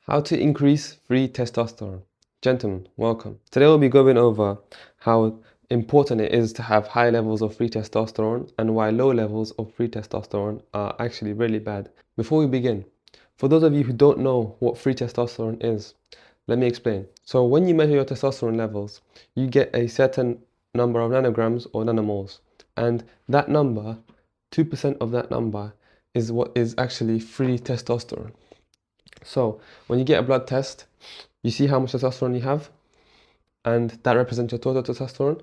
How to increase free testosterone. Gentlemen, welcome. Today we'll be going over how important it is to have high levels of free testosterone and why low levels of free testosterone are actually really bad. Before we begin, for those of you who don't know what free testosterone is, let me explain. So when you measure your testosterone levels, you get a certain number of nanograms or nanomoles. And that number, 2% of that number, is what is actually free testosterone. So when you get a blood test, you see how much testosterone you have, and that represents your total testosterone.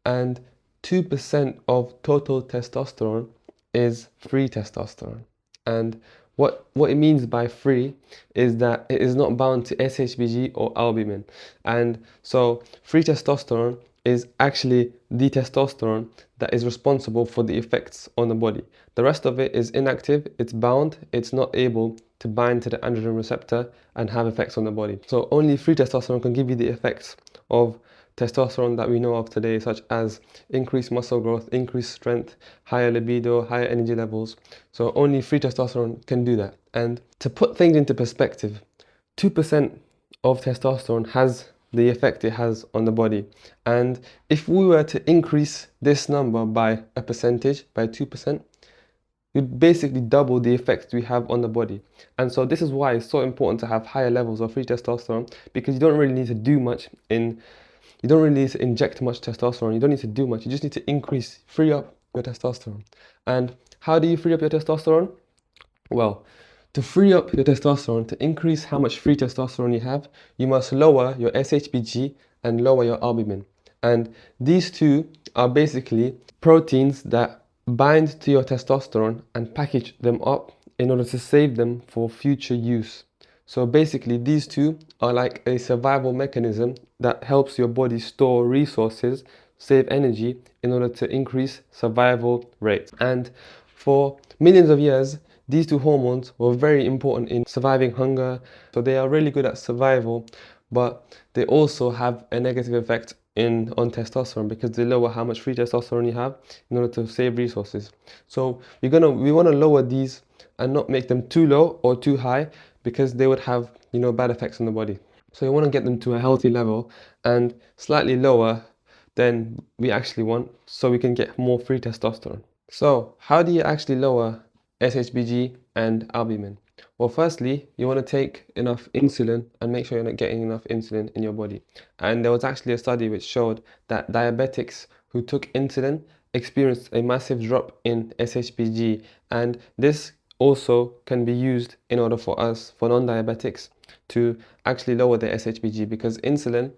And 2% of total testosterone is free testosterone. And what it means by free is that it is not bound to SHBG or albumin. And so free testosterone is actually the testosterone that is responsible for the effects on the body. The rest of it is inactive, it's bound, it's not able to bind to the androgen receptor and have effects on the body. So only free testosterone can give you the effects of testosterone that we know of today, such as increased muscle growth, increased strength, higher libido, higher energy levels. So only free testosterone can do that. And to put things into perspective, 2% of testosterone has the effect it has on the body. And if we were to increase this number by a percentage, by 2%, you'd basically double the effects we have on the body. And so this is why it's so important to have higher levels of free testosterone, because you don't really need to do much you don't really need to inject much testosterone. You don't need to do much. You just need to free up your testosterone. And how do you free up your testosterone? Well, to free up your testosterone, to increase how much free testosterone you have, you must lower your SHBG and lower your albumin. And these two are basically proteins that bind to your testosterone and package them up in order to save them for future use. So basically, these two are like a survival mechanism that helps your body store resources, save energy in order to increase survival rates. And for millions of years, these two hormones were very important in surviving hunger. So they are really good at survival, but they also have a negative effect on testosterone because they lower how much free testosterone you have in order to save resources. So we want to lower these and not make them too low or too high, because they would have, bad effects on the body. So you want to get them to a healthy level and slightly lower than we actually want, so we can get more free testosterone. So how do you actually lower SHBG and albumin? Well, firstly, you want to take enough insulin and make sure you're not getting enough insulin in your body. And there was actually a study which showed that diabetics who took insulin experienced a massive drop in SHBG, and this also can be used in order for non-diabetics, to actually lower their SHBG, because insulin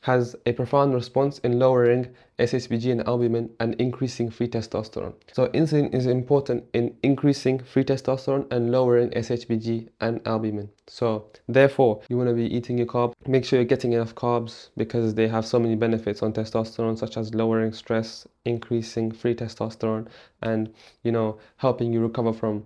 has a profound response in lowering SHBG and albumin and increasing free testosterone. So insulin is important in increasing free testosterone and lowering SHBG and albumin. So therefore, you want to be eating your carbs. Make sure you're getting enough carbs, because they have so many benefits on testosterone, such as lowering stress, increasing free testosterone, and helping you recover from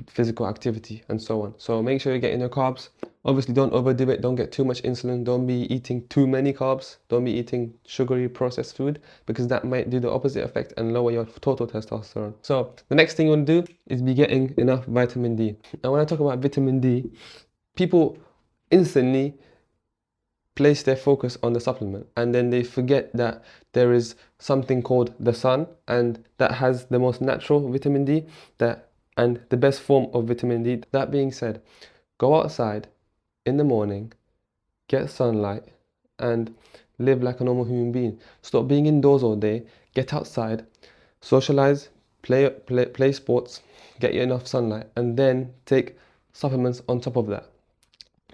physical activity and so on. So make sure you're getting your carbs. Obviously, don't overdo it. Don't get too much insulin. Don't be eating too many carbs. Don't be eating sugary processed food, because that might do the opposite effect and lower your total testosterone. So the next thing you want to do is be getting enough vitamin D. Now, when I talk about vitamin D, people instantly place their focus on the supplement, and then they forget that there is something called the sun, and that has the most natural vitamin D and the best form of vitamin D. That being said, go outside in the morning, get sunlight, and live like a normal human being. Stop being indoors all day. Get outside, socialize, play sports, get you enough sunlight, and then take supplements on top of that.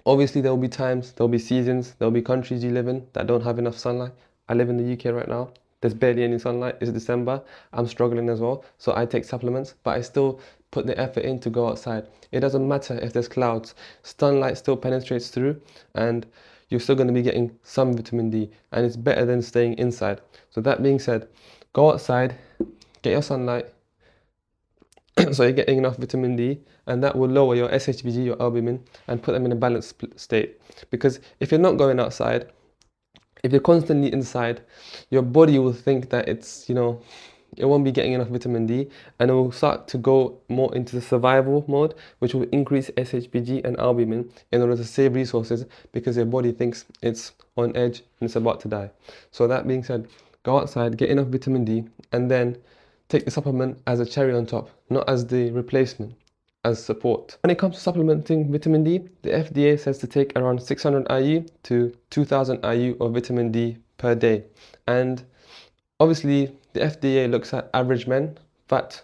Obviously, there will be times, there will be seasons, there will be countries you live in that don't have enough sunlight. I live in the UK right now. There's barely any sunlight. It's December. I'm struggling as well. So I take supplements, but I still put the effort in to go outside. It doesn't matter if there's clouds. Sunlight still penetrates through, and you're still going to be getting some vitamin D, and it's better than staying inside. So that being said, go outside, get your sunlight, so you're getting enough vitamin D, and that will lower your SHBG, your albumin, and put them in a balanced state. Because if you're not going outside, if you're constantly inside, your body will think that it's, it won't be getting enough vitamin D, and it will start to go more into the survival mode, which will increase SHBG and albumin in order to save resources because your body thinks it's on edge and it's about to die. So that being said, go outside, get enough vitamin D, and then take the supplement as a cherry on top, not as the replacement, as support. When it comes to supplementing vitamin D, the FDA says to take around 600 IU to 2000 IU of vitamin D per day. And obviously, the FDA looks at average men, fat,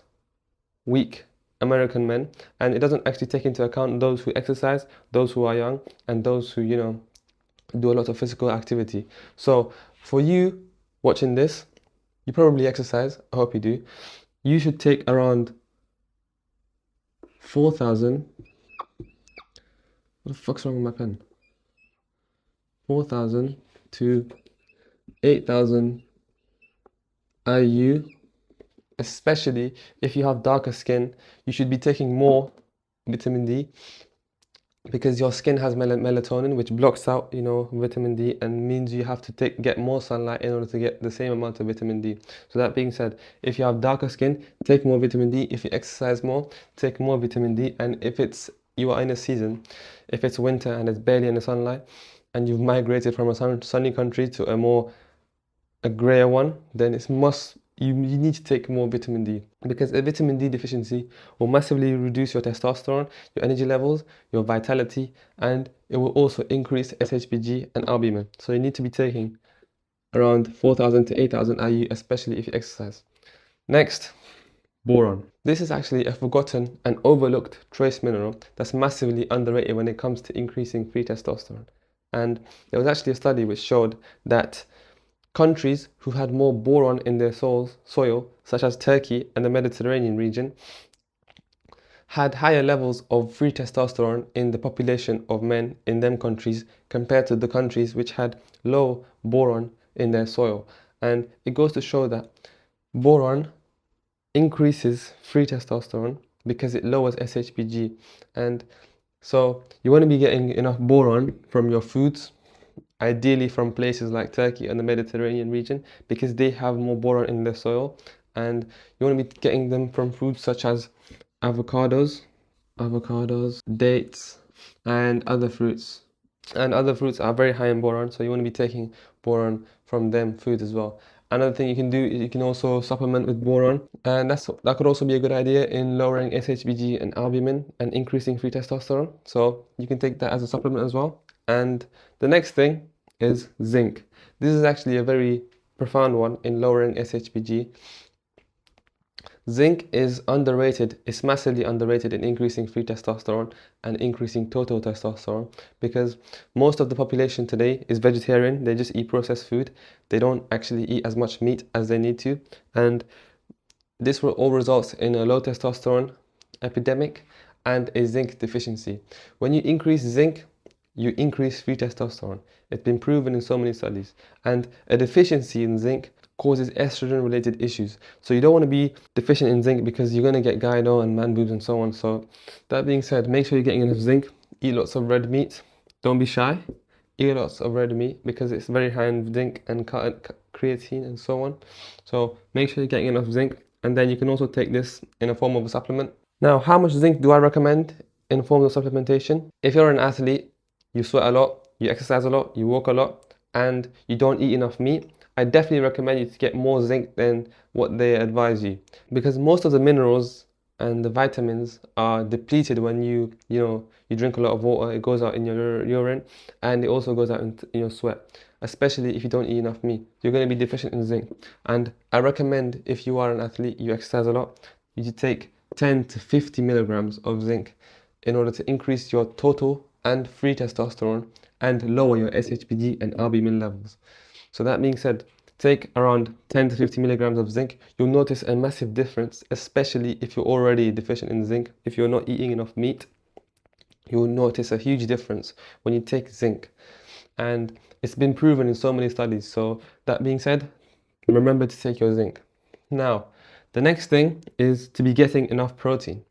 weak American men, and it doesn't actually take into account those who exercise, those who are young, and those who, do a lot of physical activity. So for you watching this, you probably exercise, I hope you do. You should take around 4,000. What the fuck's wrong with my pen? 4,000 to 8,000 IU, especially if you have darker skin. You should be taking more vitamin D because your skin has melatonin, which blocks out, vitamin D, and means you have to get more sunlight in order to get the same amount of vitamin D. So that being said, if you have darker skin, take more vitamin D. If you exercise more, take more vitamin D. And if you are in a season, if it's winter and it's barely in the sunlight, and you've migrated from a sunny country to a grayer one, then you need to take more vitamin D, because a vitamin D deficiency will massively reduce your testosterone, your energy levels, your vitality, and it will also increase SHBG and albumin. So you need to be taking around 4,000 to 8,000 IU, especially if you exercise. Next, boron. This is actually a forgotten and overlooked trace mineral that's massively underrated when it comes to increasing free testosterone. And there was actually a study which showed that countries who had more boron in their soil, such as Turkey and the Mediterranean region, had higher levels of free testosterone in the population of men in them countries compared to the countries which had low boron in their soil. And it goes to show that boron increases free testosterone because it lowers SHBG. And so you want to be getting enough boron from your foods, ideally from places like Turkey and the Mediterranean region, because they have more boron in their soil. And you want to be getting them from foods such as avocados, dates, and other fruits. And other fruits are very high in boron, so you want to be taking boron from them foods as well. Another thing you can do is you can also supplement with boron, and that could also be a good idea in lowering SHBG and albumin and increasing free testosterone. So you can take that as a supplement as well. And the next thing is zinc. This is actually a very profound one in lowering SHBG. Zinc is underrated, it's massively underrated in increasing free testosterone and increasing total testosterone, because most of the population today is vegetarian. They just eat processed food. They don't actually eat as much meat as they need to, and this will all results in a low testosterone epidemic and a zinc deficiency. When you increase zinc, you increase free testosterone. It's been proven in so many studies. And a deficiency in zinc causes estrogen related issues. So you don't want to be deficient in zinc because you're going to get gyno and man boobs and so on. So that being said, make sure you're getting enough zinc. Eat lots of red meat. Don't be shy. Eat lots of red meat because it's very high in zinc and creatine and so on. So make sure you're getting enough zinc. And then you can also take this in a form of a supplement. Now, how much zinc do I recommend in forms of supplementation? If you're an athlete, you sweat a lot, you exercise a lot, you walk a lot, and you don't eat enough meat, I definitely recommend you to get more zinc than what they advise you, because most of the minerals and the vitamins are depleted when you drink a lot of water. It goes out in your urine, and it also goes out in your sweat, especially if you don't eat enough meat. You're going to be deficient in zinc. And I recommend, if you are an athlete, you exercise a lot, you should take 10 to 50 milligrams of zinc in order to increase your total and free testosterone and lower your SHBG and albumin levels. So that being said, take around 10 to 50 milligrams of zinc. You'll notice a massive difference, especially if you're already deficient in zinc. If you're not eating enough meat, you will notice a huge difference when you take zinc. And it's been proven in so many studies. So that being said, remember to take your zinc. Now, the next thing is to be getting enough protein.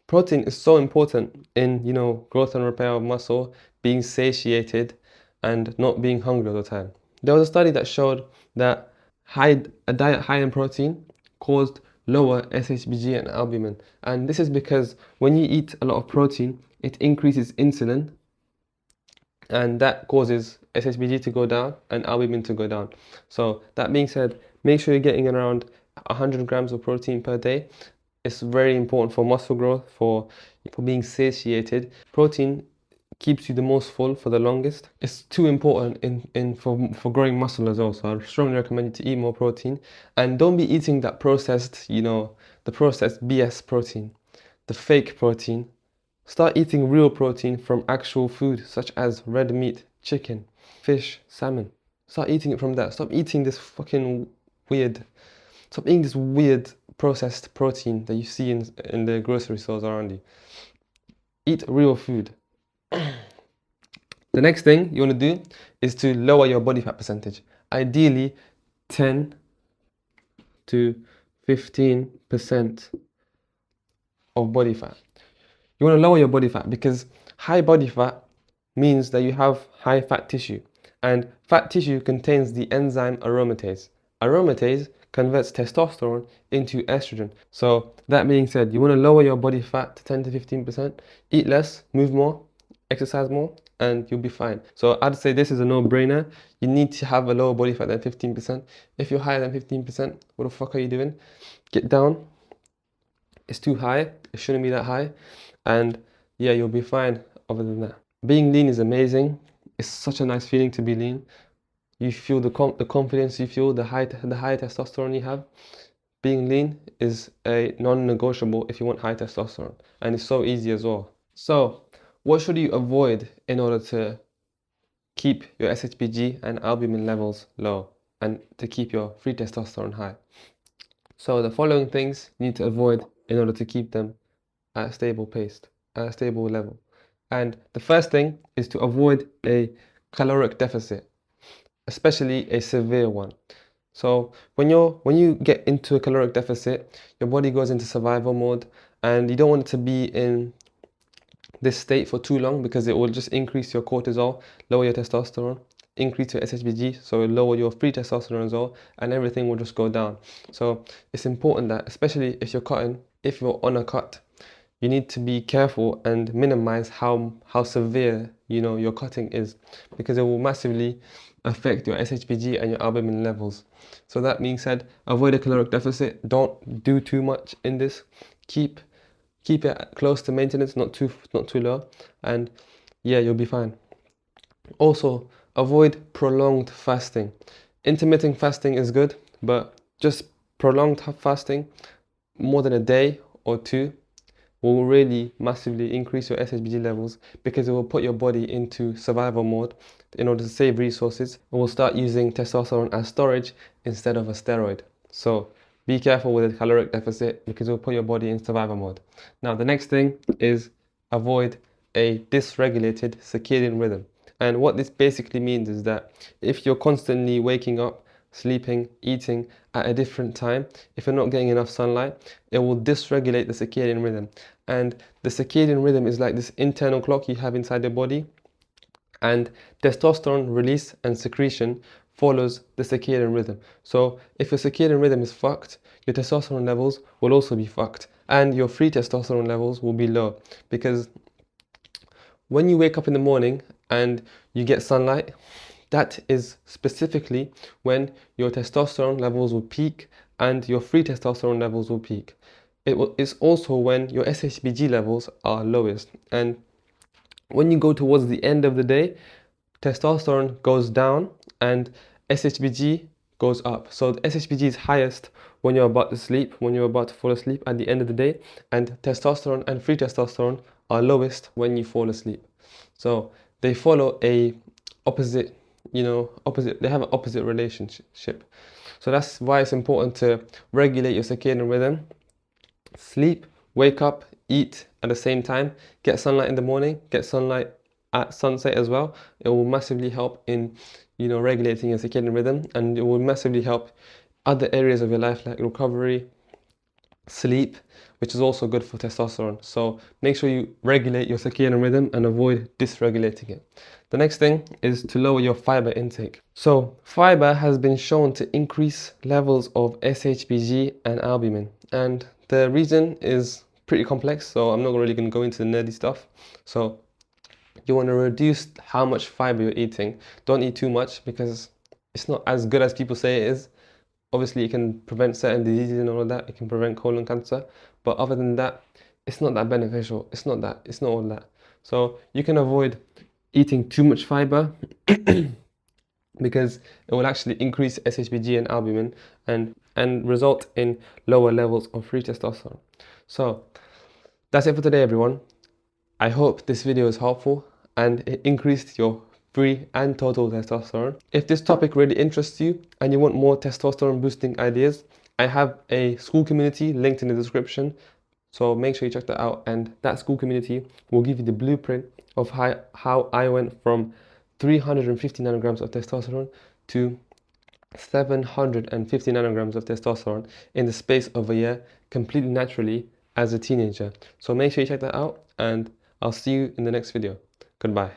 Protein is so important in, growth and repair of muscle, being satiated, and not being hungry all the time. There was a study that showed that a diet high in protein caused lower SHBG and albumin. And this is because when you eat a lot of protein, it increases insulin, and that causes SHBG to go down and albumin to go down. So that being said, make sure you're getting around 100 grams of protein per day. It's very important for muscle growth, for being satiated. Protein keeps you the most full for the longest. It's too important for growing muscle as well. So I strongly recommend you to eat more protein, and don't be eating that processed, the processed BS protein, the fake protein. Start eating real protein from actual food, such as red meat, chicken, fish, salmon. Start eating it from that. Stop eating this Stop eating this weird processed protein that you see in the grocery stores around you. Eat real food. The next thing you want to do is to lower your body fat percentage. Ideally, 10 to 15% of body fat. You want to lower your body fat because high body fat means that you have high fat tissue, and fat tissue contains the enzyme aromatase. Aromatase converts testosterone into estrogen. So that being said, you want to lower your body fat to 10 to 15%, eat less, move more, exercise more, and you'll be fine. So I'd say this is a no-brainer. You need to have a lower body fat than 15%. If you're higher than 15%, what the fuck are you doing? Get down. It's too high. It shouldn't be that high. And yeah, you'll be fine other than that. Being lean is amazing. It's such a nice feeling to be lean. You feel the confidence you feel, the high testosterone you have. Being lean is a non-negotiable if you want high testosterone, and it's so easy as well. So what should you avoid in order to keep your SHBG and albumin levels low and to keep your free testosterone high? So the following things you need to avoid in order to keep them at a stable pace, at a stable level. And the first thing is to avoid a caloric deficit, especially a severe one. So when you get into a caloric deficit, your body goes into survival mode, and you don't want it to be in this state for too long because it will just increase your cortisol, lower your testosterone, increase your SHBG, so it'll lower your free testosterone as well, and everything will just go down. So it's important that, especially if you're cutting, if you're on a cut, you need to be careful and minimize how severe your cutting is, because it will massively affect your SHBG and your albumin levels. So that being said, avoid a caloric deficit. Don't do too much in this. Keep it close to maintenance, not too low, and yeah, you'll be fine. Also, avoid prolonged fasting. Intermittent fasting is good, but just prolonged fasting, more than a day or two, will really massively increase your SHBG levels, because it will put your body into survival mode in order to save resources, and will start using testosterone as storage instead of a steroid. So be careful with a caloric deficit, because it will put your body in survival mode. Now, the next thing is avoid a dysregulated circadian rhythm. And what this basically means is that if you're constantly waking up, sleeping, eating at a different time, if you're not getting enough sunlight, it will dysregulate the circadian rhythm. And the circadian rhythm is like this internal clock you have inside your body, and testosterone release and secretion follows the circadian rhythm. So if your circadian rhythm is fucked, your testosterone levels will also be fucked, and your free testosterone levels will be low, because when you wake up in the morning and you get sunlight, that is specifically when your testosterone levels will peak and your free testosterone levels will peak. It's also when your SHBG levels are lowest. And when you go towards the end of the day, testosterone goes down and SHBG goes up. So the SHBG is highest when you're about to sleep, when you're about to fall asleep at the end of the day, and testosterone and free testosterone are lowest when you fall asleep. So they follow a opposite, they have an opposite relationship. So that's why it's important to regulate your circadian rhythm. Sleep, wake up, eat at the same time, get sunlight in the morning, get sunlight at sunset as well. It will massively help in regulating your circadian rhythm, and it will massively help other areas of your life like recovery, sleep, which is also good for testosterone. So make sure you regulate your circadian rhythm and avoid dysregulating it. The next thing is to lower your fiber intake. So fiber has been shown to increase levels of SHBG and albumin, and the reason is pretty complex, so I'm not really going to go into the nerdy stuff. So you want to reduce how much fiber you're eating. Don't eat too much because it's not as good as people say it is. Obviously, it can prevent certain diseases and all of that. It can prevent colon cancer. But other than that, it's not that beneficial. It's not all that. So you can avoid eating too much fiber because it will actually increase SHBG and albumin and result in lower levels of free testosterone. So that's it for today, everyone. I hope this video is helpful and it increased your free and total testosterone. If this topic really interests you and you want more testosterone boosting ideas, I have a school community linked in the description. So make sure you check that out, and that school community will give you the blueprint of how I went from 350 nanograms of testosterone to 750 nanograms of testosterone in the space of a year, completely naturally as a teenager. So make sure you check that out, and I'll see you in the next video. Goodbye.